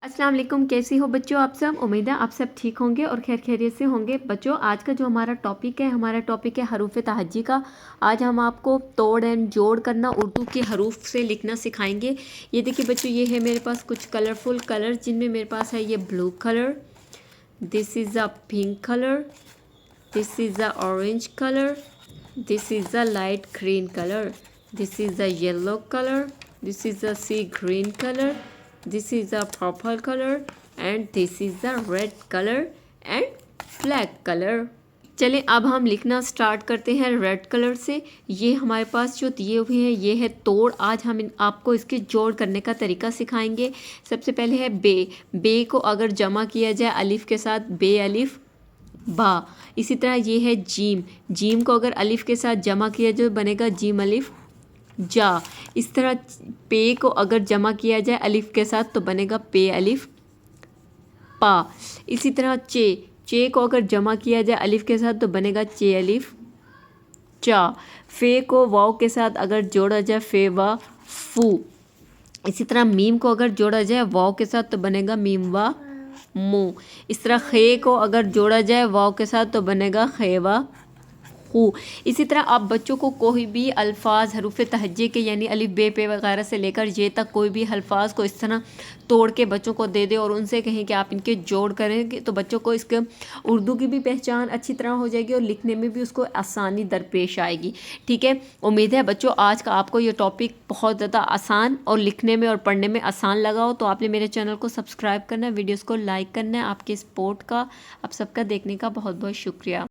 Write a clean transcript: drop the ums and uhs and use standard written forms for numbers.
अस्सलाम वालेकुम। कैसी हो बच्चों आप सब। उम्मीद है आप सब ठीक होंगे और खैर खैरियत से होंगे। बच्चों आज का जो हमारा टॉपिक है हरूफ तहज्जी का। आज हम आपको तोड़ एंड जोड़ करना उर्दू के हरूफ से लिखना सिखाएंगे। ये देखिए बच्चों, ये है मेरे पास कुछ कलरफुल कलर, जिनमें मेरे पास है ये blue colour, this is a pink colour, this is a orange colour, this is a light green colour, this is a yellow colour, this is a sea green color, this is a purple color and this is a red color and black color। चलें अब हम लिखना start करते हैं red colour से। ये हमारे पास जो दिए हुए हैं ये है तोड़। आज हम आपको इसके जोड़ करने का तरीका सिखाएंगे। सबसे पहले है बे। बे को अगर जमा किया जाए अलिफ के साथ, बे अलिफ बा। इसी तरह ये है जीम। जीम को अगर अलिफ के साथ जमा किया जाए बनेगा जीम अलिफ जा। इस तरह पे को अगर जमा किया जाए अलिफ के साथ तो बनेगा पे अलिफ पा। इसी तरह चे। चे को अगर जमा किया जाए अलिफ के साथ तो बनेगा चे अलिफ चा। फे को वाव के साथ अगर जोड़ा जाए फे वा फू। इसी तरह मीम को अगर जोड़ा जाए वाव के साथ तो बनेगा मीम वा मू। इस तरह खे को अगर जोड़ा जाए वाव के साथ तो बनेगा खेवा हु। इसी तरह आप बच्चों को कोई भी अल्फाज हरूफ तहज्जे के यानी अलिफ बे पे वगैरह से लेकर ये तक कोई भी अल्फाज को इस तरह तोड़ के बच्चों को दे दें और उनसे कहें कि आप इनके जोड़ करेंगे तो बच्चों को इसके उर्दू की भी पहचान अच्छी तरह हो जाएगी और लिखने में भी उसको आसानी दरपेश आएगी। ठीक है, उम्मीद है बच्चों आज का आपको ये टॉपिक बहुत ज़्यादा आसान और लिखने में और पढ़ने में आसान लगा हो। तो आपने मेरे चैनल को सब्सक्राइब करना है, वीडियोज़ को लाइक करना है। आपके सपोर्ट का, आप सबका देखने का बहुत बहुत शुक्रिया।